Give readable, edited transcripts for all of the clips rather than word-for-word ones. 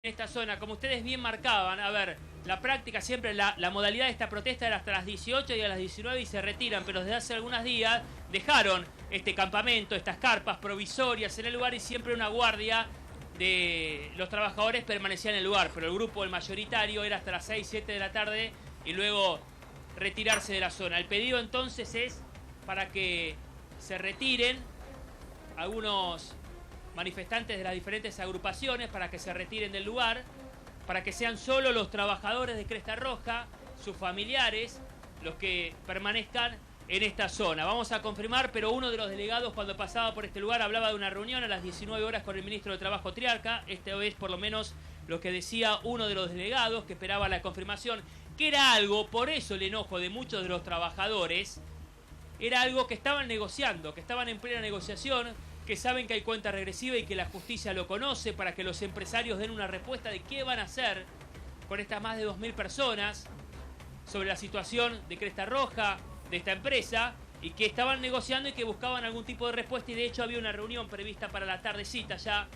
En esta zona, como ustedes bien marcaban, a ver, la práctica siempre, la modalidad de esta protesta era hasta las 18 y a las 19 y se retiran, pero desde hace algunos días dejaron este campamento, estas carpas provisorias en el lugar y siempre una guardia de los trabajadores permanecía en el lugar, pero el grupo, el mayoritario, era hasta las 6, 7 de la tarde y luego retirarse de la zona. El pedido entonces es para que se retiren algunos manifestantes de las diferentes agrupaciones, para que se retiren del lugar, para que sean solo los trabajadores de Cresta Roja, sus familiares, los que permanezcan en esta zona. Vamos a confirmar, pero uno de los delegados cuando pasaba por este lugar hablaba de una reunión a las 19 horas con el ministro de Trabajo Triarca. Este es por lo menos lo que decía uno de los delegados que esperaba la confirmación, que era algo, por eso el enojo de muchos de los trabajadores, era algo que estaban negociando, que estaban en plena negociación, que saben que hay cuenta regresiva y que la justicia lo conoce, para que los empresarios den una respuesta de qué van a hacer con estas más de 2.000 personas sobre la situación de Cresta Roja, de esta empresa, y que estaban negociando y que buscaban algún tipo de respuesta, y de hecho había una reunión prevista para la tardecita ya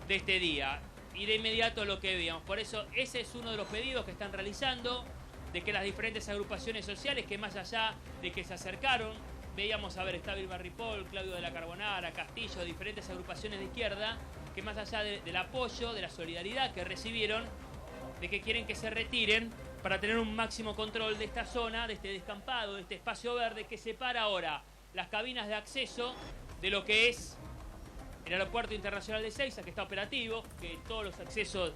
de este día, y de inmediato lo que veíamos. Por eso ese es uno de los pedidos que están realizando, de que las diferentes agrupaciones sociales, que más allá de que se acercaron, veíamos, a ver, está Vilma Ripoll, Claudio de la Carbonara, Castillo, diferentes agrupaciones de izquierda, que más allá del apoyo, de la solidaridad que recibieron, de que quieren que se retiren para tener un máximo control de esta zona, de este descampado, de este espacio verde que separa ahora las cabinas de acceso de lo que es el Aeropuerto Internacional de Ezeiza, que está operativo, que todos los accesos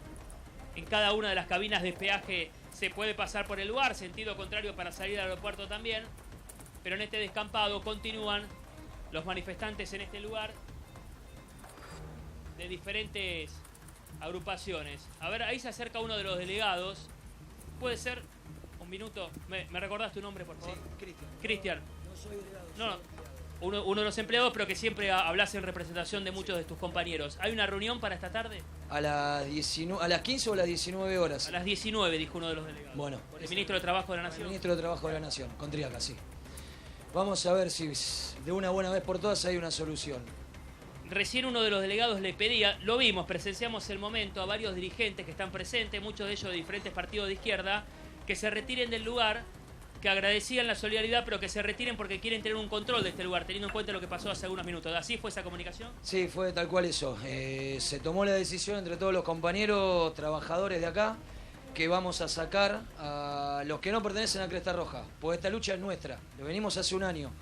en cada una de las cabinas de peaje se puede pasar por el lugar, sentido contrario para salir al aeropuerto también. Pero en este descampado continúan los manifestantes en este lugar de diferentes agrupaciones. A ver, ahí se acerca uno de los delegados. ¿Puede ser? Un minuto. ¿Me recordás tu nombre, por favor? Sí, Cristian. Cristian. No soy delegado. No. Uno de los empleados, pero que siempre hablas en representación de muchos de tus compañeros. ¿Hay una reunión para esta tarde? ¿A las 15 o a las 19 horas? A las 19, dijo uno de los delegados. Bueno. El ministro de Trabajo de la El Nación. ministro de Trabajo de la Nación, con Triaca, sí. Vamos a ver si de una buena vez por todas hay una solución. Recién uno de los delegados le pedía, lo vimos, presenciamos el momento, a varios dirigentes que están presentes, muchos de ellos de diferentes partidos de izquierda, que se retiren del lugar, que agradecían la solidaridad, pero que se retiren porque quieren tener un control de este lugar, teniendo en cuenta lo que pasó hace algunos minutos. ¿Así fue esa comunicación? Sí, fue tal cual eso. Se tomó la decisión entre todos los compañeros trabajadores de acá que vamos a sacar a los que no pertenecen a Cresta Roja, porque esta lucha es nuestra, lo venimos hace un año.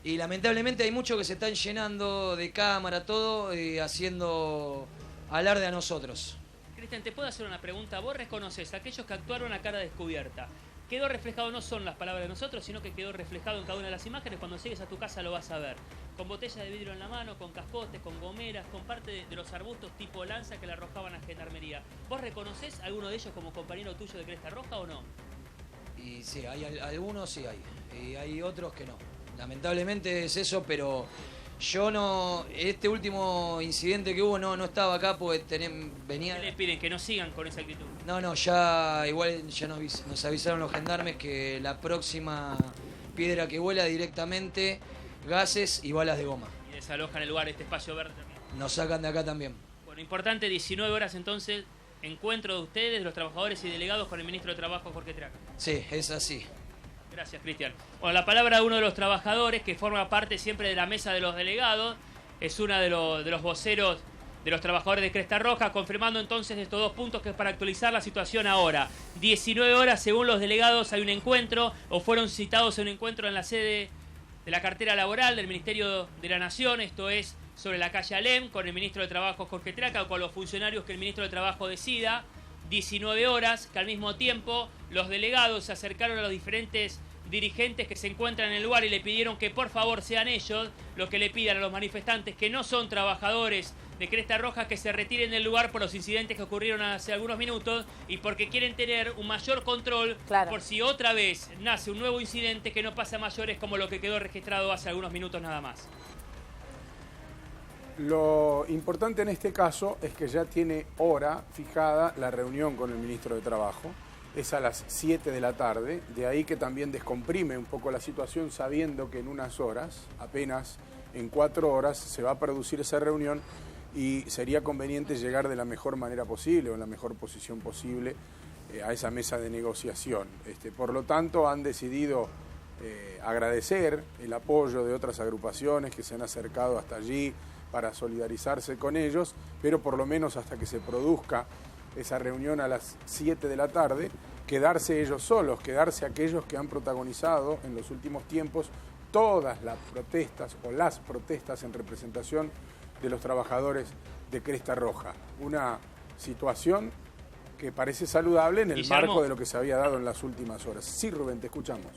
Y lamentablemente hay muchos que se están llenando de cámara, todo, haciendo alarde a nosotros. Cristian, ¿te puedo hacer una pregunta? Vos reconoces a aquellos que actuaron a cara descubierta. Quedó reflejado, no son las palabras de nosotros, sino que quedó reflejado en cada una de las imágenes. Cuando llegues a tu casa lo vas a ver. Con botellas de vidrio en la mano, con cascotes, con gomeras, con parte de los arbustos tipo lanza que le arrojaban a Gendarmería. ¿Vos reconoces a alguno de ellos como compañero tuyo de Cresta Roja o no? Y sí, hay algunos sí hay, y hay otros que no. Lamentablemente es eso, pero yo no, este último incidente que hubo no estaba acá porque venía... ¿Qué le piden? Que no sigan con esa actitud. No, ya igual ya nos avisaron los gendarmes que la próxima piedra que vuela directamente, gases y balas de goma. Y desalojan el lugar, este espacio verde también. Nos sacan de acá también. Bueno, importante, 19 horas entonces, encuentro de ustedes, los trabajadores y delegados con el ministro de Trabajo, Jorge Triaca. Sí, es así. Gracias, Cristian. Bueno, la palabra de uno de los trabajadores que forma parte siempre de la mesa de los delegados, es uno de los voceros de los trabajadores de Cresta Roja, confirmando entonces estos dos puntos que es para actualizar la situación ahora. 19 horas, según los delegados, hay un encuentro, o fueron citados a un encuentro en la sede de la cartera laboral del Ministerio de la Nación, esto es sobre la calle Alem, con el ministro de Trabajo Jorge Triaca, o con los funcionarios que el ministro de Trabajo decida. 19 horas, que al mismo tiempo los delegados se acercaron a los diferentes dirigentes que se encuentran en el lugar y le pidieron que por favor sean ellos los que le pidan a los manifestantes que no son trabajadores de Cresta Roja que se retiren del lugar por los incidentes que ocurrieron hace algunos minutos y porque quieren tener un mayor control por si otra vez nace un nuevo incidente que no pasa a mayores como lo que quedó registrado hace algunos minutos nada más. Lo importante en este caso es que ya tiene hora fijada la reunión con el ministro de Trabajo. Es a las 7 de la tarde, de ahí que también descomprime un poco la situación sabiendo que en unas horas, apenas en 4 horas, se va a producir esa reunión y sería conveniente llegar de la mejor manera posible o en la mejor posición posible a esa mesa de negociación. Por lo tanto, han decidido agradecer el apoyo de otras agrupaciones que se han acercado hasta allí para solidarizarse con ellos, pero por lo menos hasta que se produzca esa reunión a las 7 de la tarde, quedarse ellos solos, quedarse aquellos que han protagonizado en los últimos tiempos todas las protestas o las protestas en representación de los trabajadores de Cresta Roja. Una situación que parece saludable en el marco de lo que se había dado en las últimas horas. Sí, Rubén, te escuchamos.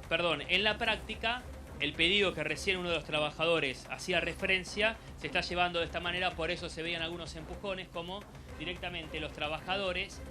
Perdón, en la práctica, el pedido que recién uno de los trabajadores hacía referencia se está llevando de esta manera, por eso se veían algunos empujones, como directamente los trabajadores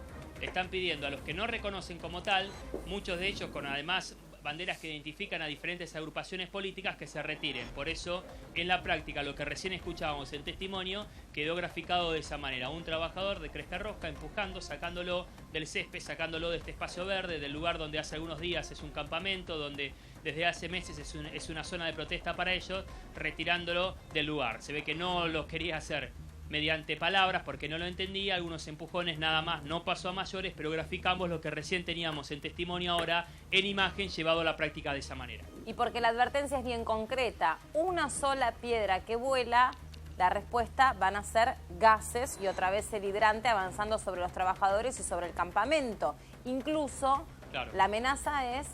están pidiendo a los que no reconocen como tal, muchos de ellos con además banderas que identifican a diferentes agrupaciones políticas, que se retiren. Por eso, en la práctica, lo que recién escuchábamos en testimonio quedó graficado de esa manera. Un trabajador de Cresta Roja empujando, sacándolo del césped, sacándolo de este espacio verde, del lugar donde hace algunos días es un campamento, donde desde hace meses es una zona de protesta para ellos, retirándolo del lugar. Se ve que no lo quería hacer mediante palabras, porque no lo entendía, algunos empujones nada más, no pasó a mayores, pero graficamos lo que recién teníamos en testimonio ahora en imagen llevado a la práctica de esa manera. Y porque la advertencia es bien concreta, una sola piedra que vuela, la respuesta van a ser gases y otra vez el hidrante avanzando sobre los trabajadores y sobre el campamento. Incluso la amenaza es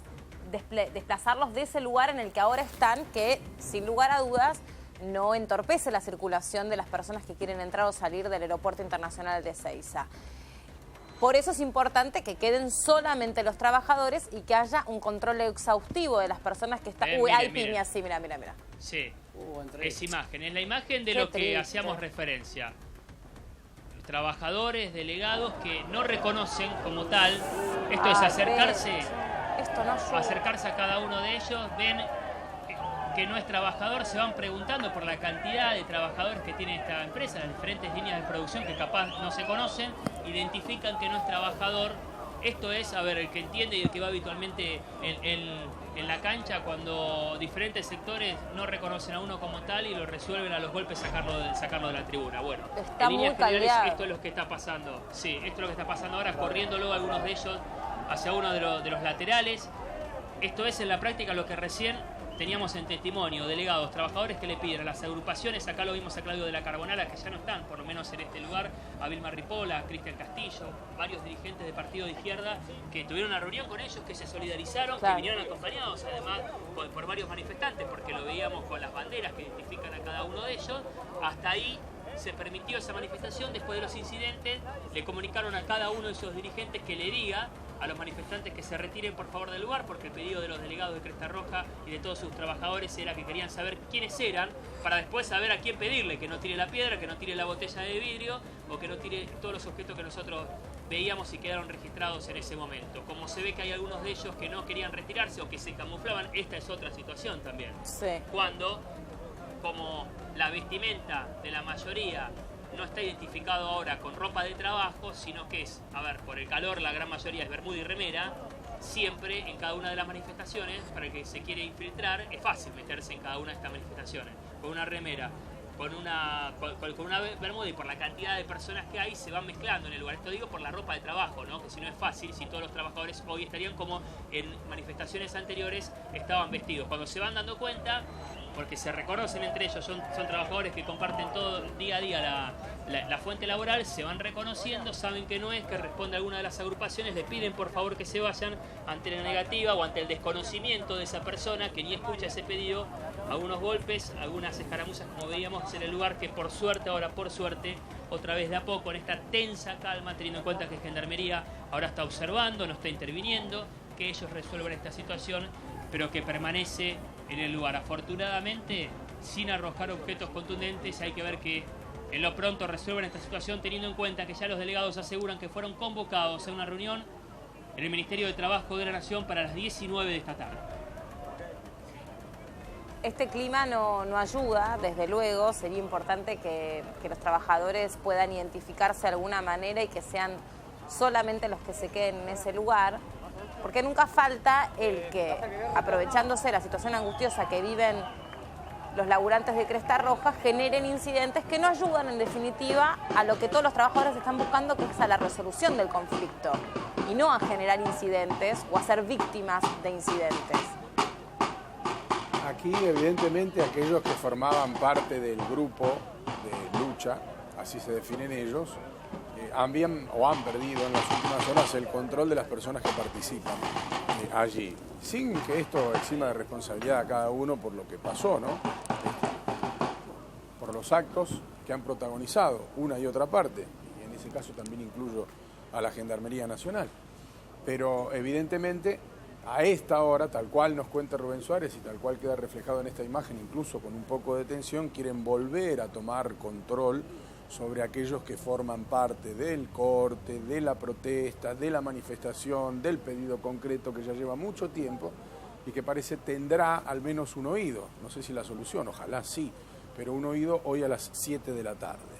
desplazarlos de ese lugar en el que ahora están, que sin lugar a dudas no entorpece la circulación de las personas que quieren entrar o salir del Aeropuerto Internacional de Ezeiza. Por eso es importante que queden solamente los trabajadores y que haya un control exhaustivo de las personas que están... Uy, hay piñas, sí, mira. Sí, es imagen, es la imagen de lo que hacíamos referencia. Los trabajadores, delegados que no reconocen como tal, esto es acercarse, acercarse a cada uno de ellos, ven que no es trabajador, se van preguntando por la cantidad de trabajadores que tiene esta empresa, las diferentes líneas de producción que capaz no se conocen, identifican que no es trabajador. Esto es, a ver, el que entiende y el que va habitualmente en la cancha, cuando diferentes sectores no reconocen a uno como tal y lo resuelven a los golpes sacarlo de la tribuna. Bueno, está en líneas generales caldeado. esto es lo que está pasando. Sí, esto es lo que está pasando ahora, corriendo luego algunos de ellos hacia uno de los laterales. Esto es en la práctica lo que recién teníamos en testimonio, delegados, trabajadores que le piden a las agrupaciones, acá lo vimos a Claudio de la Carbonara, que ya no están, por lo menos en este lugar, a Vilma Ripolla, a Cristian Castillo, varios dirigentes de partido de izquierda que tuvieron una reunión con ellos, que se solidarizaron, que vinieron acompañados además por varios manifestantes, porque lo veíamos con las banderas que identifican a cada uno de ellos. Hasta ahí se permitió esa manifestación. Después de los incidentes, le comunicaron a cada uno de esos dirigentes que le diga a los manifestantes que se retiren por favor del lugar, porque el pedido de los delegados de Cresta Roja y de todos sus trabajadores era que querían saber quiénes eran, para después saber a quién pedirle que no tire la piedra, que no tire la botella de vidrio o que no tire todos los objetos que nosotros veíamos y quedaron registrados en ese momento. Como se ve que hay algunos de ellos que no querían retirarse o que se camuflaban, esta es otra situación también. Sí. Cuando, como la vestimenta de la mayoría no está identificado ahora con ropa de trabajo, sino que es, a ver, por el calor la gran mayoría es bermuda y remera, siempre en cada una de las manifestaciones, para el que se quiere infiltrar, es fácil meterse en cada una de estas manifestaciones. Con una remera, con una bermuda, y por la cantidad de personas que hay se van mezclando en el lugar. Esto digo por la ropa de trabajo, ¿no? Que si no es fácil, si todos los trabajadores hoy estarían como en manifestaciones anteriores estaban vestidos. Cuando se van dando cuenta, porque se reconocen entre ellos, son trabajadores que comparten todo día a día la fuente laboral, se van reconociendo, saben que no es, que responde a alguna de las agrupaciones, le piden por favor que se vayan ante la negativa o ante el desconocimiento de esa persona que ni escucha ese pedido. Algunos golpes, algunas escaramuzas como veíamos en el lugar, que por suerte, ahora por suerte, otra vez de a poco, en esta tensa calma, teniendo en cuenta que Gendarmería ahora está observando, no está interviniendo, que ellos resuelvan esta situación, pero que permanece en el lugar, afortunadamente, sin arrojar objetos contundentes. Hay que ver que en lo pronto resuelvan esta situación, teniendo en cuenta que ya los delegados aseguran que fueron convocados a una reunión en el Ministerio de Trabajo de la Nación para las 19 de esta tarde. Este clima no ayuda, desde luego. Sería importante que los trabajadores puedan identificarse de alguna manera y que sean solamente los que se queden en ese lugar, porque nunca falta el que, aprovechándose de la situación angustiosa que viven los laburantes de Cresta Roja generen incidentes que no ayudan en definitiva a lo que todos los trabajadores están buscando, que es a la resolución del conflicto y no a generar incidentes o a ser víctimas de incidentes. Aquí evidentemente aquellos que formaban parte del grupo de lucha, así se definen ellos, han perdido en las últimas horas el control de las personas que participan allí, sin que esto exima de responsabilidad a cada uno por lo que pasó, ¿no? Por los actos que han protagonizado una y otra parte, y en ese caso también incluyo a la Gendarmería Nacional. Pero evidentemente a esta hora, tal cual nos cuenta Rubén Suárez y tal cual queda reflejado en esta imagen, incluso con un poco de tensión, quieren volver a tomar control sobre aquellos que forman parte del corte, de la protesta, de la manifestación, del pedido concreto que ya lleva mucho tiempo y que parece tendrá al menos un oído. No sé si la solución, ojalá sí, pero un oído hoy a las 7 de la tarde.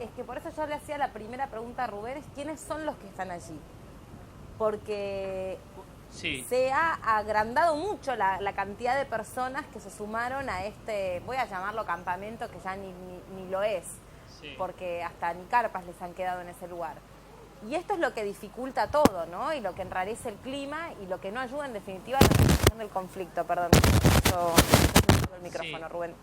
Es que por eso yo le hacía la primera pregunta a Rubén, ¿quiénes son los que están allí? Porque se ha agrandado mucho la cantidad de personas que se sumaron a este, voy a llamarlo campamento, que ya ni lo es, porque hasta ni carpas les han quedado en ese lugar. Y esto es lo que dificulta todo, ¿no? Y lo que enrarece el clima y lo que no ayuda en definitiva a la resolución del conflicto. Perdón, yo el micrófono, Rubén.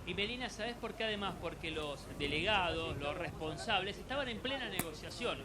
Y Melina, ¿sabés por qué además? Porque los delegados, los responsables, estaban en plena negociación.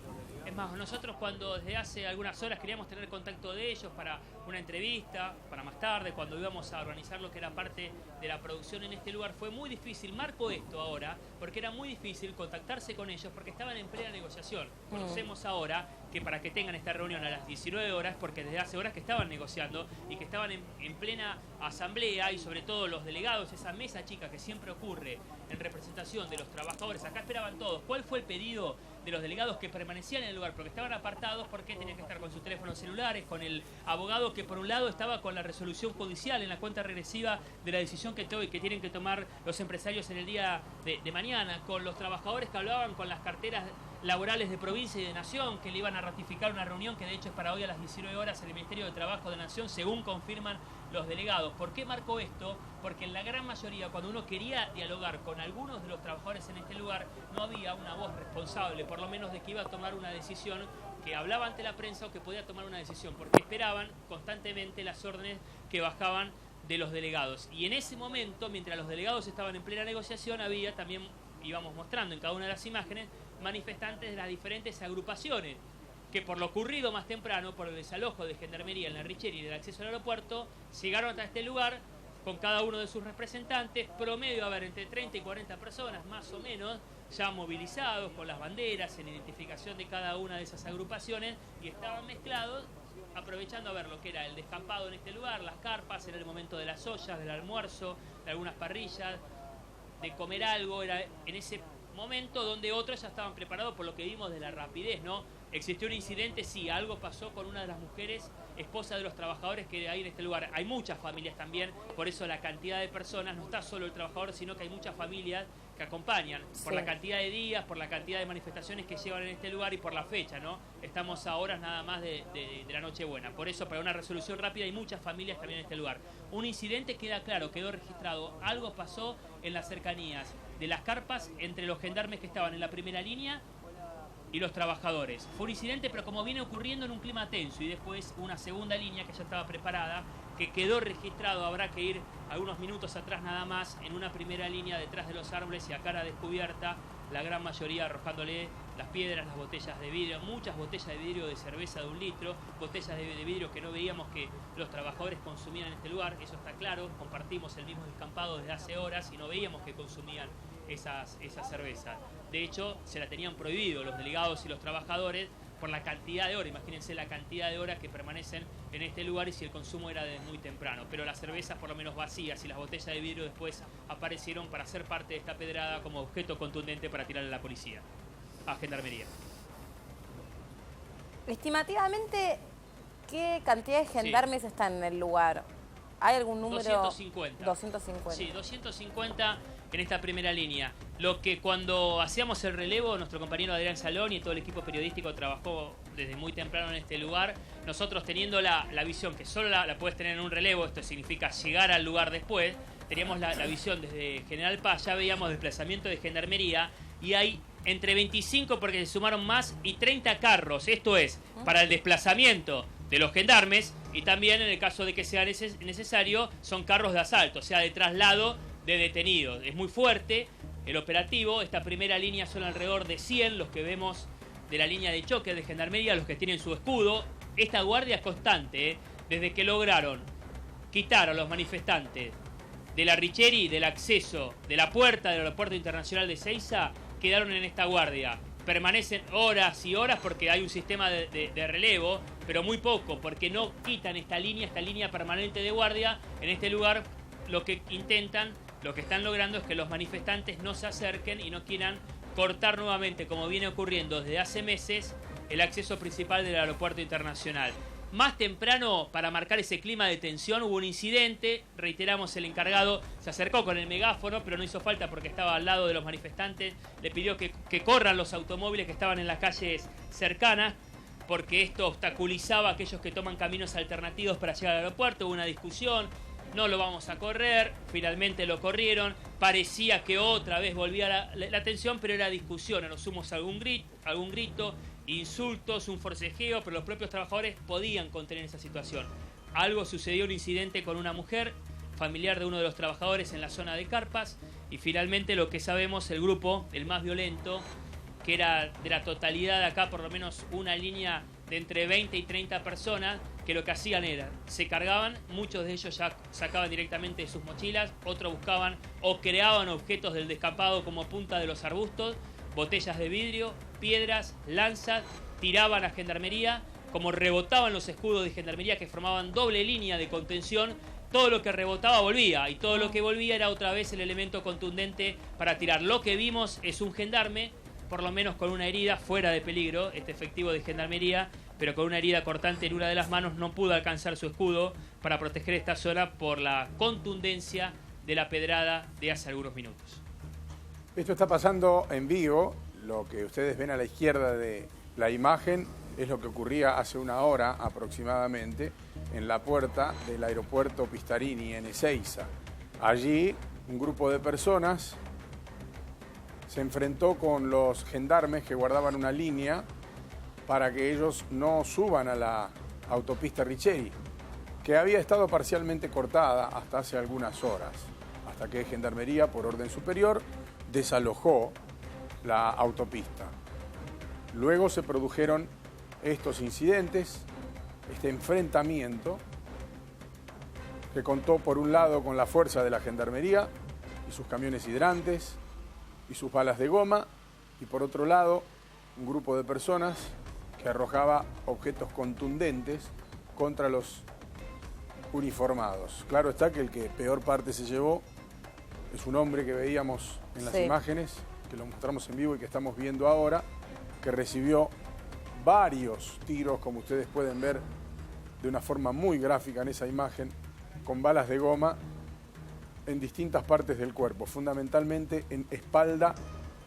Es más, nosotros cuando desde hace algunas horas queríamos tener contacto de ellos para una entrevista, para más tarde, cuando íbamos a organizar lo que era parte de la producción en este lugar, fue muy difícil. Marco esto ahora, porque era muy difícil contactarse con ellos porque estaban en plena negociación. Conocemos ahora que para que tengan esta reunión a las 19 horas, porque desde hace horas que estaban negociando y que estaban en plena asamblea, y sobre todo los delegados, esa mesa chica que siempre ocurre en representación de los trabajadores, acá esperaban todos. ¿Cuál fue el pedido de los delegados que permanecían en el lugar? Porque estaban apartados, porque tenían que estar con sus teléfonos celulares, con el abogado que por un lado estaba con la resolución judicial en la cuenta regresiva de la decisión que tienen que tomar los empresarios en el día de mañana, con los trabajadores que hablaban con las carteras laborales de provincia y de nación, que le iban a ratificar una reunión que de hecho es para hoy a las 19 horas en el Ministerio de Trabajo de Nación, según confirman los delegados. ¿Por qué marco esto? Porque en la gran mayoría, cuando uno quería dialogar con algunos de los trabajadores en este lugar, no había una voz responsable, por lo menos de que iba a tomar una decisión, que hablaba ante la prensa o que podía tomar una decisión, porque esperaban constantemente las órdenes que bajaban de los delegados. Y en ese momento, mientras los delegados estaban en plena negociación, había también, íbamos mostrando en cada una de las imágenes, manifestantes de las diferentes agrupaciones que por lo ocurrido más temprano, por el desalojo de Gendarmería en la Richeri y del acceso al aeropuerto, llegaron hasta este lugar con cada uno de sus representantes, promedio a ver entre 30 y 40 personas más o menos, ya movilizados con las banderas en identificación de cada una de esas agrupaciones, y estaban mezclados aprovechando a ver lo que era el descampado en este lugar, las carpas, era el momento de las ollas, del almuerzo, de algunas parrillas, de comer algo, era en ese momento donde otros ya estaban preparados por lo que vimos de la rapidez, ¿no? ¿Existió un incidente? Sí, algo pasó con una de las mujeres, esposa de los trabajadores que hay en este lugar. Hay muchas familias también, por eso la cantidad de personas, no está solo el trabajador, sino que hay muchas familias que acompañan, por la cantidad de días, por la cantidad de manifestaciones que llevan en este lugar y por la fecha, ¿no? Estamos a horas nada más de la Nochebuena. Por eso, para una resolución rápida, hay muchas familias también en este lugar. Un incidente queda claro, quedó registrado. Algo pasó en las cercanías de las carpas entre los gendarmes que estaban en la primera línea y los trabajadores. Fue un incidente, pero como viene ocurriendo en un clima tenso, y después una segunda línea que ya estaba preparada, que quedó registrado, habrá que ir algunos minutos atrás nada más, en una primera línea detrás de los árboles y a cara descubierta, la gran mayoría arrojándole las piedras, las botellas de vidrio, muchas botellas de vidrio de cerveza de 1 litro, botellas de vidrio que no veíamos que los trabajadores consumían en este lugar, eso está claro, compartimos el mismo descampado desde hace horas y no veíamos que consumían esas cervezas. De hecho, se la tenían prohibido los delegados y los trabajadores por la cantidad de horas. Imagínense la cantidad de horas que permanecen en este lugar y si el consumo era de muy temprano. Pero las cervezas por lo menos vacías y las botellas de vidrio después aparecieron para ser parte de esta pedrada como objeto contundente para tirarle a la policía, a Gendarmería. Estimativamente, ¿qué cantidad de gendarmes están en el lugar? ¿Hay algún número? 250. 250. Sí, 250 en esta primera línea. Lo que cuando hacíamos el relevo, nuestro compañero Adrián Salón y todo el equipo periodístico trabajó desde muy temprano en este lugar. Nosotros teniendo la visión que solo la puedes tener en un relevo, esto significa llegar al lugar después, teníamos la visión desde General Paz, ya veíamos desplazamiento de gendarmería y hay entre 25, porque se sumaron más, y 30 carros. Esto es para el desplazamiento de los gendarmes y también en el caso de que sea necesario son carros de asalto, o sea, de traslado de detenidos. Es muy fuerte el operativo. Esta primera línea son alrededor de 100 los que vemos de la línea de choque de gendarmería, los que tienen su escudo. Esta guardia es constante, desde que lograron quitar a los manifestantes de la Richeri, del acceso de la puerta del aeropuerto internacional de Ezeiza, quedaron en esta guardia. Permanecen horas y horas porque hay un sistema de relevo, pero muy poco, porque no quitan esta línea permanente de guardia. En este lugar lo que intentan, lo que están logrando es que los manifestantes no se acerquen y no quieran cortar nuevamente, como viene ocurriendo desde hace meses, el acceso principal del aeropuerto internacional. Más temprano, para marcar ese clima de tensión, hubo un incidente. Reiteramos, el encargado se acercó con el megáfono, pero no hizo falta porque estaba al lado de los manifestantes. Le pidió que corran los automóviles que estaban en las calles cercanas, porque esto obstaculizaba a aquellos que toman caminos alternativos para llegar al aeropuerto. Hubo una discusión, no lo vamos a correr, finalmente lo corrieron. Parecía que otra vez volvía la tensión, pero era discusión. A lo sumo algún grito, insultos, un forcejeo, pero los propios trabajadores podían contener esa situación. Algo sucedió, un incidente con una mujer, familiar de uno de los trabajadores en la zona de carpas, y finalmente lo que sabemos, el grupo, el más violento, que era de la totalidad de acá, por lo menos una línea de entre 20 y 30 personas, que lo que hacían era, se cargaban, muchos de ellos ya sacaban directamente de sus mochilas, otros buscaban o creaban objetos del descampado como punta de los arbustos, botellas de vidrio, piedras, lanzas, tiraban a gendarmería, como rebotaban los escudos de gendarmería que formaban doble línea de contención, todo lo que rebotaba volvía, y todo lo que volvía era otra vez el elemento contundente para tirar. Lo que vimos es un gendarme, por lo menos con una herida, fuera de peligro, este efectivo de gendarmería, pero con una herida cortante en una de las manos, no pudo alcanzar su escudo para proteger esta zona por la contundencia de la pedrada de hace algunos minutos. Esto está pasando en vivo. Lo que ustedes ven a la izquierda de la imagen es lo que ocurría hace una hora aproximadamente en la puerta del aeropuerto Pistarini en Ezeiza. Allí un grupo de personas se enfrentó con los gendarmes que guardaban una línea para que ellos no suban a la autopista Richeri, que había estado parcialmente cortada hasta hace algunas horas, hasta que Gendarmería, por orden superior, desalojó la autopista. Luego se produjeron estos incidentes, este enfrentamiento, que contó por un lado con la fuerza de la Gendarmería y sus camiones hidrantes y sus balas de goma, y por otro lado un grupo de personas que arrojaba objetos contundentes contra los uniformados. Claro está que el que peor parte se llevó es un hombre que veíamos en las imágenes, que lo mostramos en vivo y que estamos viendo ahora, que recibió varios tiros, como ustedes pueden ver de una forma muy gráfica en esa imagen, con balas de goma en distintas partes del cuerpo, fundamentalmente en espalda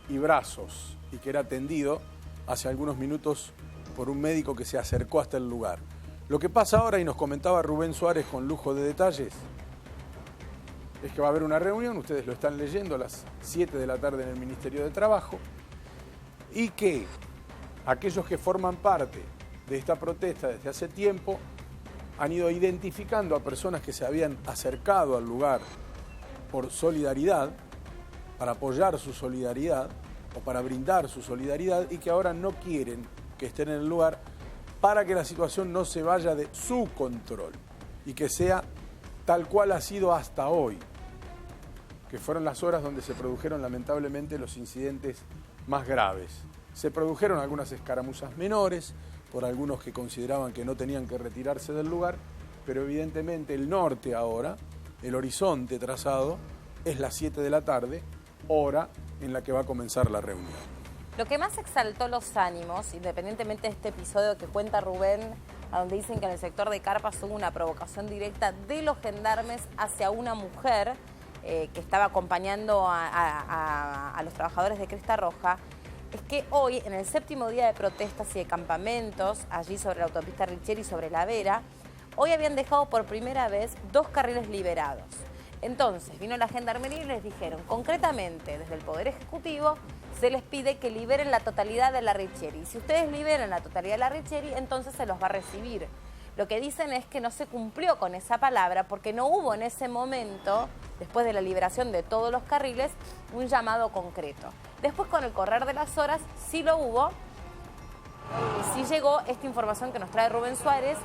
y brazos, y que era atendido hace algunos minutos por un médico que se acercó hasta el lugar. Lo que pasa ahora, y nos comentaba Rubén Suárez con lujo de detalles, es que va a haber una reunión, ustedes lo están leyendo, a las 7 de la tarde en el Ministerio de Trabajo, y que aquellos que forman parte de esta protesta desde hace tiempo han ido identificando a personas que se habían acercado al lugar por solidaridad, para apoyar su solidaridad o para brindar su solidaridad, y que ahora no quieren que estén en el lugar para que la situación no se vaya de su control y que sea tal cual ha sido hasta hoy, que fueron las horas donde se produjeron lamentablemente los incidentes más graves. Se produjeron algunas escaramuzas menores por algunos que consideraban que no tenían que retirarse del lugar, pero evidentemente el norte ahora, el horizonte trazado, es las 7 de la tarde, hora en la que va a comenzar la reunión. Lo que más exaltó los ánimos, independientemente de este episodio que cuenta Rubén, a donde dicen que en el sector de Carpas hubo una provocación directa de los gendarmes hacia una mujer, que estaba acompañando a los trabajadores de Cresta Roja, es que hoy, en el 7º día de protestas y de campamentos, allí sobre la autopista Richieri y sobre la Vera, hoy habían dejado por primera vez 2 carriles liberados. Entonces vino la Gendarmería y les dijeron, concretamente desde el Poder Ejecutivo, se les pide que liberen la totalidad de la Richieri. Si ustedes liberan la totalidad de la Richieri, entonces se los va a recibir. Lo que dicen es que no se cumplió con esa palabra porque no hubo en ese momento, después de la liberación de todos los carriles, un llamado concreto. Después, con el correr de las horas, sí lo hubo y sí llegó esta información que nos trae Rubén Suárez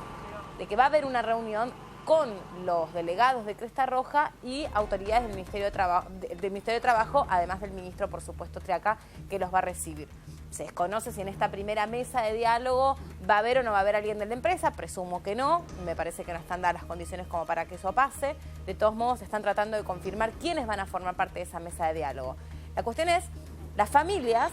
de que va a haber una reunión con los delegados de Cresta Roja y autoridades del Ministerio de Trabajo, además del ministro, por supuesto, Triaca, que los va a recibir. Se desconoce si en esta primera mesa de diálogo va a haber o no va a haber alguien de la empresa, presumo que no, me parece que no están dadas las condiciones como para que eso pase. De todos modos, están tratando de confirmar quiénes van a formar parte de esa mesa de diálogo. La cuestión es, las familias,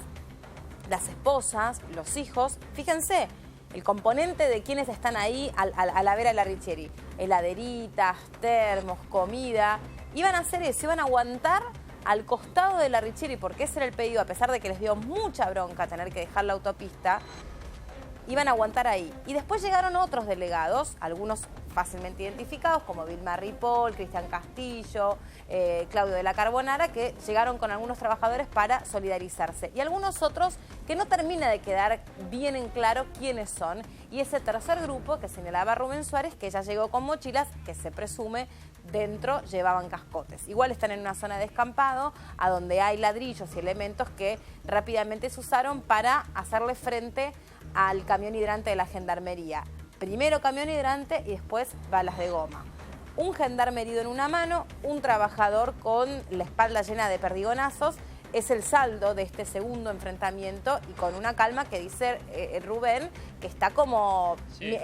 las esposas, los hijos, fíjense, el componente de quienes están ahí a la vera de la Richieri, heladeritas, termos, comida, iban a hacer eso, iban a aguantar al costado de la Richieri, porque ese era el pedido, a pesar de que les dio mucha bronca tener que dejar la autopista, iban a aguantar ahí. Y después llegaron otros delegados, algunos fácilmente identificados, como Vilma Ripoll, Cristian Castillo, Claudio de la Carbonara, que llegaron con algunos trabajadores para solidarizarse. Y algunos otros que no termina de quedar bien en claro quiénes son. Y ese tercer grupo que señalaba Rubén Suárez, que ya llegó con mochilas, que se presume dentro llevaban cascotes. Igual están en una zona de descampado, a donde hay ladrillos y elementos que rápidamente se usaron para hacerle frente al camión hidrante de la Gendarmería. Primero camión hidrante y después balas de goma. Un gendarme herido en una mano, un trabajador con la espalda llena de perdigonazos. Es el saldo de este segundo enfrentamiento y con una calma que dice Rubén, que está como sí,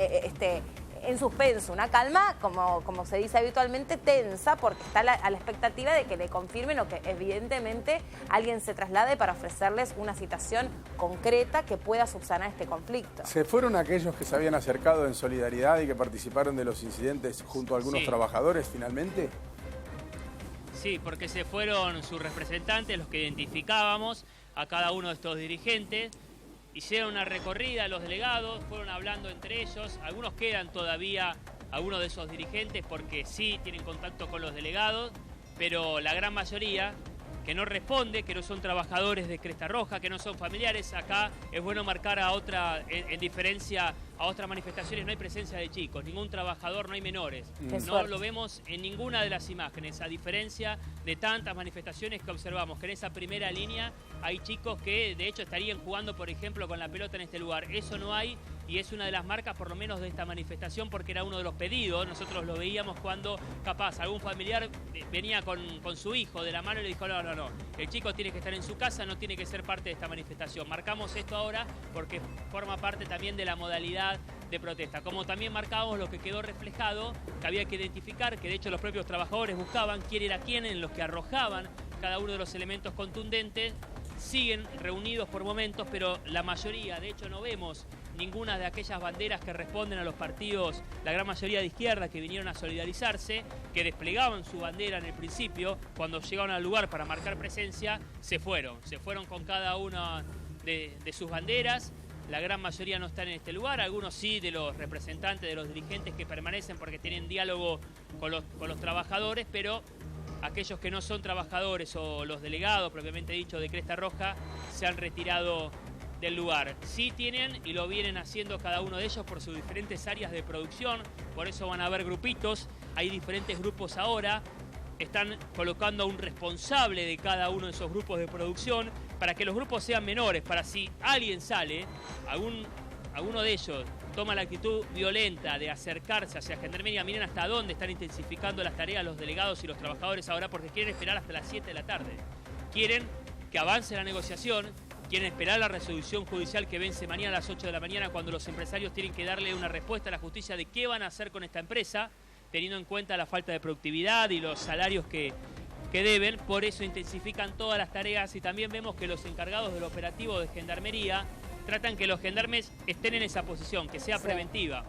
en suspenso, una calma, como se dice habitualmente, tensa, porque está a la expectativa de que le confirmen o que evidentemente alguien se traslade para ofrecerles una citación concreta que pueda subsanar este conflicto. ¿Se fueron aquellos que se habían acercado en solidaridad y que participaron de los incidentes junto a algunos trabajadores finalmente? Sí, porque se fueron sus representantes, los que identificábamos a cada uno de estos dirigentes. Hicieron una recorrida los delegados, fueron hablando entre ellos. Algunos quedan todavía, algunos de esos dirigentes, porque sí tienen contacto con los delegados, pero la gran mayoría que no responde, que no son trabajadores de Cresta Roja, que no son familiares. Acá es bueno marcar a otra, en diferencia a otras manifestaciones, no hay presencia de chicos, ningún trabajador, no hay menores. No lo vemos en ninguna de las imágenes, a diferencia de tantas manifestaciones que observamos, que en esa primera línea hay chicos que de hecho estarían jugando, por ejemplo, con la pelota en este lugar. Eso no hay y es una de las marcas, por lo menos, de esta manifestación, porque era uno de los pedidos. Nosotros lo veíamos cuando, capaz, algún familiar venía con su hijo de la mano y le dijo, no, no, no, el chico tiene que estar en su casa, no tiene que ser parte de esta manifestación. Marcamos esto ahora porque forma parte también de la modalidad de protesta. Como también marcamos lo que quedó reflejado, que había que identificar, que de hecho los propios trabajadores buscaban quién era quién, en los que arrojaban cada uno de los elementos contundentes. Siguen reunidos por momentos, pero la mayoría, de hecho no vemos ninguna de aquellas banderas que responden a los partidos, la gran mayoría de izquierda, que vinieron a solidarizarse, que desplegaban su bandera en el principio. Cuando llegaron al lugar para marcar presencia, se fueron con cada una de sus banderas. La gran mayoría no están en este lugar, algunos sí, de los representantes, de los dirigentes que permanecen porque tienen diálogo con los trabajadores, pero aquellos que no son trabajadores o los delegados, propiamente dicho, de Cresta Roja, se han retirado del lugar. Sí tienen y lo vienen haciendo cada uno de ellos por sus diferentes áreas de producción, por eso van a haber grupitos, hay diferentes grupos ahora. Están colocando a un responsable de cada uno de esos grupos de producción para que los grupos sean menores, para si alguien sale, alguno de ellos toma la actitud violenta de acercarse hacia Gendarmería. Miren hasta dónde están intensificando las tareas los delegados y los trabajadores ahora, porque quieren esperar hasta las 7 de la tarde. Quieren que avance la negociación, quieren esperar la resolución judicial que vence mañana a las 8 de la mañana, cuando los empresarios tienen que darle una respuesta a la justicia de qué van a hacer con esta empresa, teniendo en cuenta la falta de productividad y los salarios que deben. Por eso intensifican todas las tareas y también vemos que los encargados del operativo de Gendarmería tratan que los gendarmes estén en esa posición, que sea preventiva,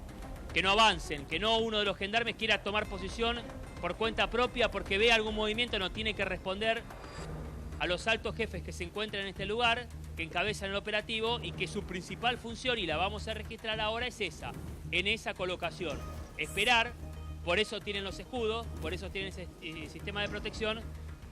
que no avancen, que no uno de los gendarmes quiera tomar posición por cuenta propia porque ve algún movimiento, no tiene que responder a los altos jefes que se encuentran en este lugar, que encabezan el operativo y que su principal función, y la vamos a registrar ahora, es esa, en esa colocación. Esperar, por eso tienen los escudos, por eso tienen ese sistema de protección,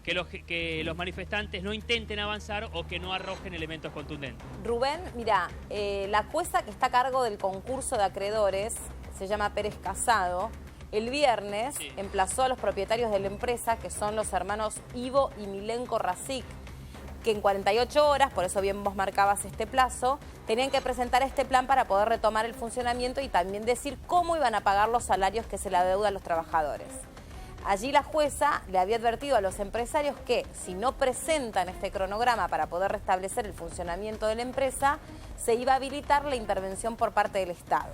que los manifestantes no intenten avanzar o que no arrojen elementos contundentes. Rubén, mira, la jueza que está a cargo del concurso de acreedores, se llama Pérez Casado, el viernes emplazó a los propietarios de la empresa, que son los hermanos Ivo y Milenko Racic, que en 48 horas, por eso bien vos marcabas este plazo, tenían que presentar este plan para poder retomar el funcionamiento y también decir cómo iban a pagar los salarios que se le adeudan a los trabajadores. Allí la jueza le había advertido a los empresarios que si no presentan este cronograma para poder restablecer el funcionamiento de la empresa, se iba a habilitar la intervención por parte del Estado.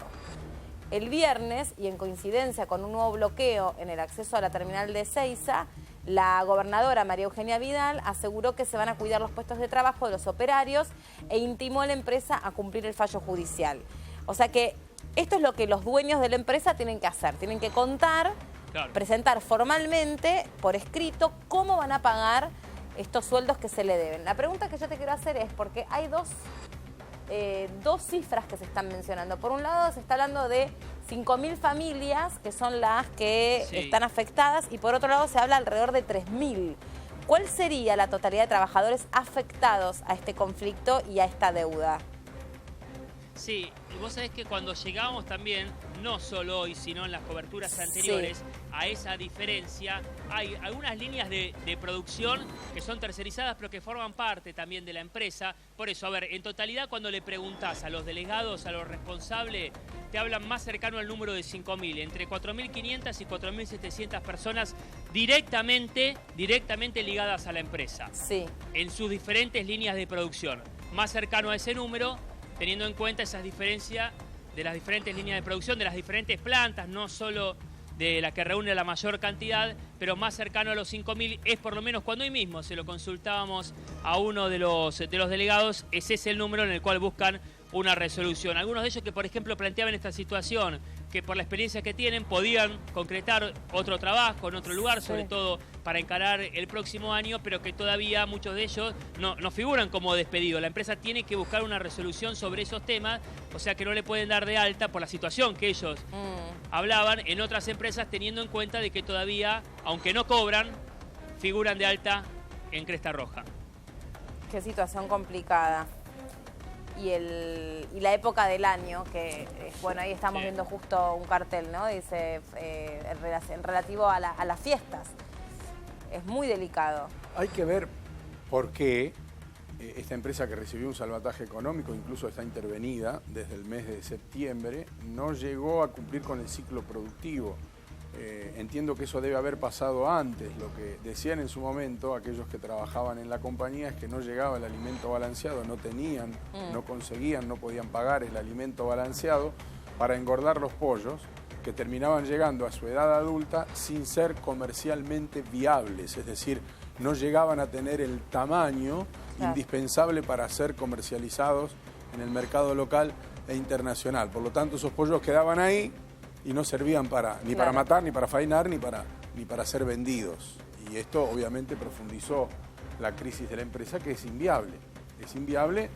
El viernes, y en coincidencia con un nuevo bloqueo en el acceso a la terminal de Ezeiza, la gobernadora María Eugenia Vidal aseguró que se van a cuidar los puestos de trabajo de los operarios e intimó a la empresa a cumplir el fallo judicial. O sea que esto es lo que los dueños de la empresa tienen que hacer, tienen que contar, presentar formalmente, por escrito, cómo van a pagar estos sueldos que se le deben. La pregunta que yo te quiero hacer es, porque hay dos cifras que se están mencionando. Por un lado se está hablando de 5.000 familias, que son las que están afectadas, y por otro lado se habla alrededor de 3.000. ¿Cuál sería la totalidad de trabajadores afectados a este conflicto y a esta deuda? Sí, y vos sabés que cuando llegamos también, no solo hoy, sino en las coberturas anteriores, a esa diferencia, hay algunas líneas de producción que son tercerizadas, pero que forman parte también de la empresa. Por eso, a ver, en totalidad, cuando le preguntás a los delegados, a los responsables, te hablan más cercano al número de 5.000, entre 4.500 y 4.700 personas directamente ligadas a la empresa. Sí. En sus diferentes líneas de producción. Más cercano a ese número, teniendo en cuenta esas diferencias de las diferentes líneas de producción, de las diferentes plantas, no solo de la que reúne la mayor cantidad, pero más cercano a los 5.000 es por lo menos cuando hoy mismo se lo consultábamos a uno de los delegados, ese es el número en el cual buscan una resolución. Algunos de ellos que, por ejemplo, planteaban esta situación, que por la experiencia que tienen podían concretar otro trabajo en otro lugar, sobre todo para encarar el próximo año, pero que todavía muchos de ellos no figuran como despedidos. La empresa tiene que buscar una resolución sobre esos temas, o sea que no le pueden dar de alta por la situación que ellos hablaban en otras empresas, teniendo en cuenta de que todavía, aunque no cobran, figuran de alta en Cresta Roja. Qué situación complicada. Y la época del año, que bueno, ahí estamos viendo justo un cartel, ¿no? Dice, en relativo a las fiestas. Es muy delicado. Hay que ver por qué esta empresa que recibió un salvataje económico, incluso está intervenida desde el mes de septiembre, no llegó a cumplir con el ciclo productivo. Entiendo que eso debe haber pasado antes. Lo que decían en su momento aquellos que trabajaban en la compañía es que no llegaba el alimento balanceado, no tenían, no conseguían, no podían pagar el alimento balanceado para engordar los pollos, que terminaban llegando a su edad adulta sin ser comercialmente viables, es decir, no llegaban a tener el tamaño indispensable para ser comercializados en el mercado local e internacional. Por lo tanto, esos pollos quedaban ahí y no servían ni para matar, ni para faenar, ni para ser vendidos. Y esto obviamente profundizó la crisis de la empresa, que es inviable. Es inviable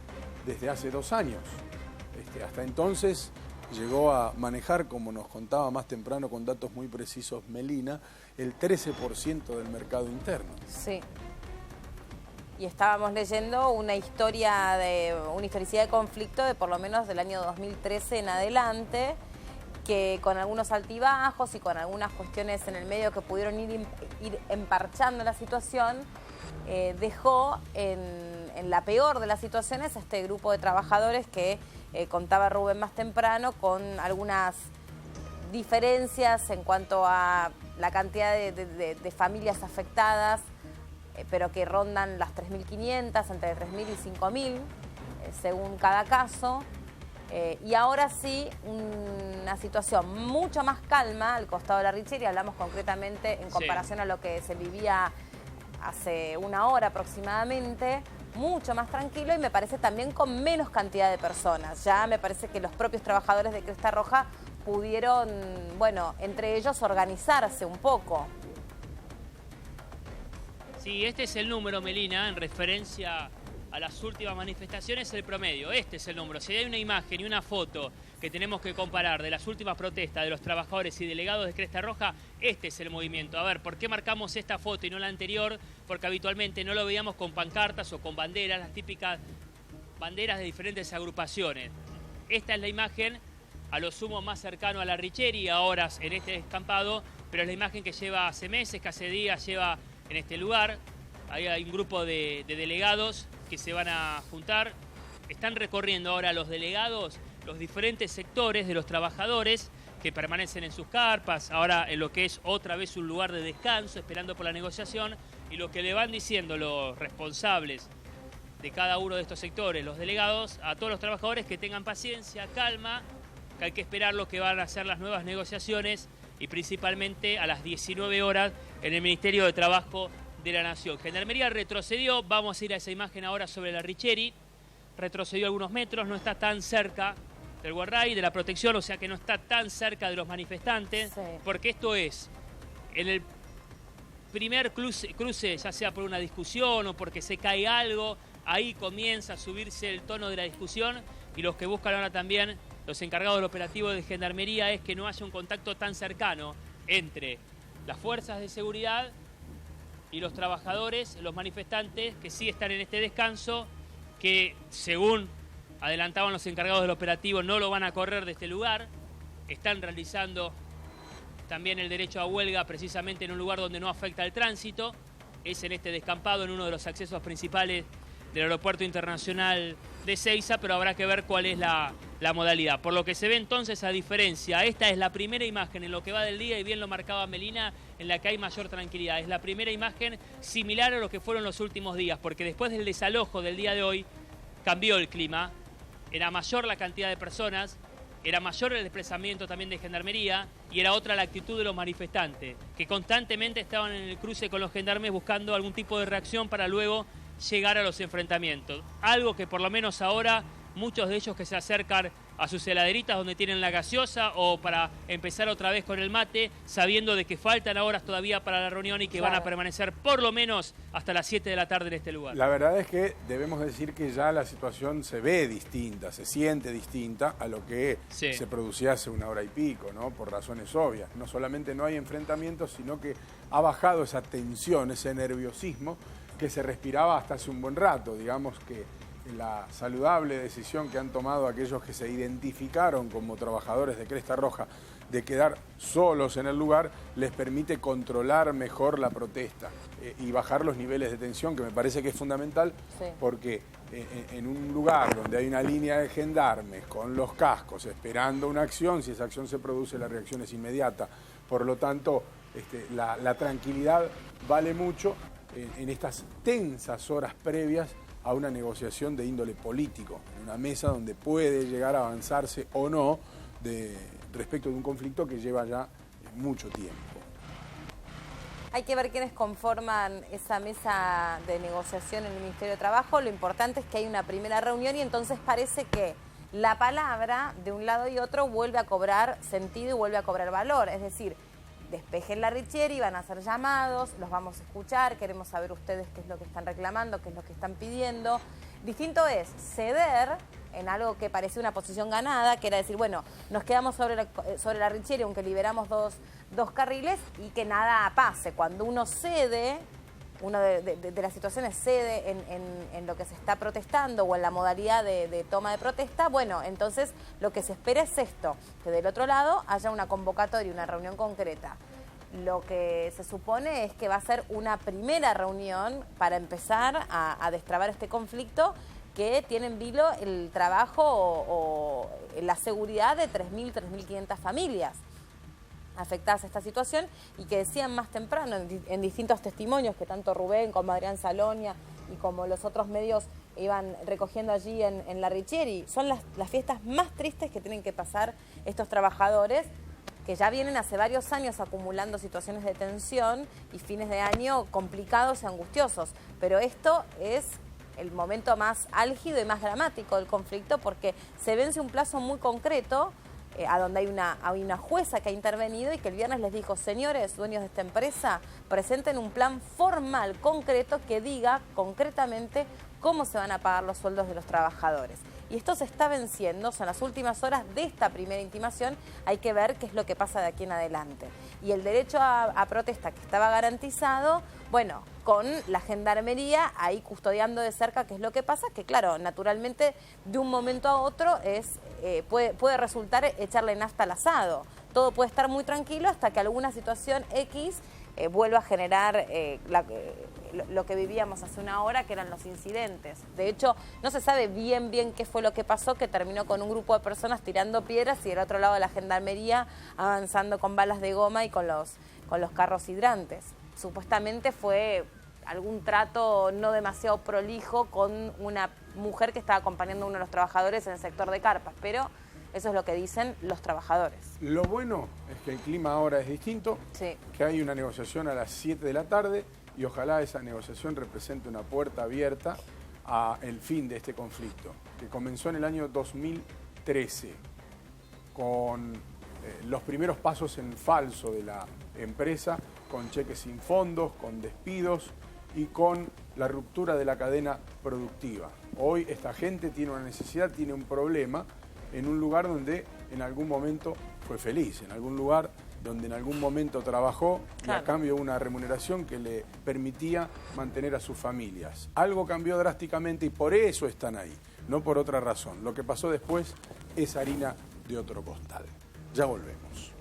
desde hace 2 años. Hasta entonces llegó a manejar, como nos contaba más temprano con datos muy precisos Melina, el 13% del mercado interno. Sí. Y estábamos leyendo una historicidad de conflicto de por lo menos del año 2013 en adelante, que con algunos altibajos y con algunas cuestiones en el medio que pudieron ir emparchando la situación, dejó en la peor de las situaciones a este grupo de trabajadores que contaba Rubén más temprano, con algunas diferencias en cuanto a la cantidad de familias afectadas, pero que rondan las 3.500, entre 3.000 y 5.000, según cada caso. Y ahora sí, una situación mucho más calma al costado de la Richeri. Hablamos concretamente en comparación a lo que se vivía hace 1 hora aproximadamente, mucho más tranquilo, y me parece también con menos cantidad de personas. Ya me parece que los propios trabajadores de Cresta Roja pudieron, bueno, entre ellos organizarse un poco. Sí, este es el número, Melina, en referencia a las últimas manifestaciones, el promedio. Este es el número. Si hay una imagen y una foto que tenemos que comparar de las últimas protestas de los trabajadores y delegados de Cresta Roja, este es el movimiento. A ver, ¿por qué marcamos esta foto y no la anterior? Porque habitualmente no lo veíamos con pancartas o con banderas, las típicas banderas de diferentes agrupaciones. Esta es la imagen a lo sumo más cercano a la Richeri, ahora en este descampado, pero es la imagen que lleva hace meses, que hace días lleva en este lugar. Ahí hay un grupo de delegados que se van a juntar. Están recorriendo ahora los delegados los diferentes sectores de los trabajadores que permanecen en sus carpas, ahora en lo que es otra vez un lugar de descanso, esperando por la negociación, y lo que le van diciendo los responsables de cada uno de estos sectores, los delegados, a todos los trabajadores que tengan paciencia, calma, que hay que esperar lo que van a ser las nuevas negociaciones y principalmente a las 19 horas en el Ministerio de Trabajo de la Nación. Gendarmería retrocedió, vamos a ir a esa imagen ahora sobre la Richeri, retrocedió algunos metros, no está tan cerca del guarray, de la protección, o sea que no está tan cerca de los manifestantes, sí, porque esto es en el primer cruce, ya sea por una discusión o porque se cae algo, ahí comienza a subirse el tono de la discusión, y los que buscan ahora también, los encargados del operativo de Gendarmería, es que no haya un contacto tan cercano entre las fuerzas de seguridad y los trabajadores, los manifestantes que sí están en este descanso, que según adelantaban los encargados del operativo no lo van a correr de este lugar, están realizando también el derecho a huelga precisamente en un lugar donde no afecta el tránsito, es en este descampado, en uno de los accesos principales del Aeropuerto Internacional de Ezeiza, pero habrá que ver cuál es la modalidad. Por lo que se ve entonces, a diferencia, esta es la primera imagen en lo que va del día, y bien lo marcaba Melina, en la que hay mayor tranquilidad. Es la primera imagen similar a lo que fueron los últimos días, porque después del desalojo del día de hoy cambió el clima, era mayor la cantidad de personas, era mayor el desplazamiento también de Gendarmería y era otra la actitud de los manifestantes, que constantemente estaban en el cruce con los gendarmes buscando algún tipo de reacción para luego llegar a los enfrentamientos. Algo que por lo menos ahora muchos de ellos que se acercan a sus heladeritas donde tienen la gaseosa o para empezar otra vez con el mate, sabiendo de que faltan horas todavía para la reunión y que van a permanecer por lo menos hasta las 7 de la tarde en este lugar. La verdad es que debemos decir que ya la situación se ve distinta, se siente distinta a lo que se producía hace una hora y pico, ¿no? Por razones obvias. No solamente no hay enfrentamientos, sino que ha bajado esa tensión, ese nerviosismo que se respiraba hasta hace un buen rato. Digamos que la saludable decisión que han tomado aquellos que se identificaron como trabajadores de Cresta Roja de quedar solos en el lugar les permite controlar mejor la protesta y bajar los niveles de tensión, que me parece que es fundamental, porque en un lugar donde hay una línea de gendarmes con los cascos esperando una acción, si esa acción se produce, la reacción es inmediata. Por lo tanto, la tranquilidad vale mucho en estas tensas horas previas a una negociación de índole político, en una mesa donde puede llegar a avanzarse o no respecto de un conflicto que lleva ya mucho tiempo. Hay que ver quiénes conforman esa mesa de negociación en el Ministerio de Trabajo. Lo importante es que hay una primera reunión y entonces parece que la palabra de un lado y otro vuelve a cobrar sentido y vuelve a cobrar valor. Es decir, despejen la Richeri, van a hacer llamados, los vamos a escuchar, queremos saber ustedes qué es lo que están reclamando, qué es lo que están pidiendo. Distinto es ceder en algo que parecía una posición ganada, que era decir, bueno, nos quedamos sobre la Richeri aunque liberamos dos carriles y que nada pase. Cuando uno cede, uno de las situaciones cede en lo que se está protestando o en la modalidad de toma de protesta, bueno, entonces lo que se espera es esto, que del otro lado haya una convocatoria, una reunión concreta. Lo que se supone es que va a ser una primera reunión para empezar a destrabar este conflicto que tiene en vilo el trabajo o la seguridad de 3.000, 3.500 familias afectadas a esta situación y que decían más temprano en distintos testimonios que tanto Rubén como Adrián Salonia y como los otros medios iban recogiendo allí en la Richeri, son las fiestas más tristes que tienen que pasar estos trabajadores que ya vienen hace varios años acumulando situaciones de tensión y fines de año complicados y angustiosos, pero esto es el momento más álgido y más dramático del conflicto porque se vence un plazo muy concreto a donde hay una jueza que ha intervenido y que el viernes les dijo, señores, dueños de esta empresa, presenten un plan formal, concreto, que diga concretamente cómo se van a pagar los sueldos de los trabajadores. Y esto se está venciendo, son las últimas horas de esta primera intimación, hay que ver qué es lo que pasa de aquí en adelante. Y el derecho a protesta que estaba garantizado, bueno, con la gendarmería ahí custodiando de cerca qué es lo que pasa, que claro, naturalmente de un momento a otro puede resultar echarle nafta al asado. Todo puede estar muy tranquilo hasta que alguna situación X vuelva a generar lo que vivíamos hace una hora, que eran los incidentes. De hecho, no se sabe bien qué fue lo que pasó, que terminó con un grupo de personas tirando piedras y del otro lado de la gendarmería avanzando con balas de goma y con los carros hidrantes. Supuestamente fue algún trato no demasiado prolijo con una mujer que estaba acompañando a uno de los trabajadores en el sector de carpas, pero eso es lo que dicen los trabajadores. Lo bueno es que el clima ahora es distinto, sí, que hay una negociación a las 7 de la tarde y ojalá esa negociación represente una puerta abierta al fin de este conflicto, que comenzó en el año 2013 con los primeros pasos en falso de la empresa, con cheques sin fondos, con despidos y con la ruptura de la cadena productiva. Hoy esta gente tiene una necesidad, tiene un problema en un lugar donde en algún momento fue feliz, en algún lugar donde en algún momento trabajó, claro, y a cambio una remuneración que le permitía mantener a sus familias. Algo cambió drásticamente y por eso están ahí, no por otra razón. Lo que pasó después es harina de otro costal. Ya volvemos.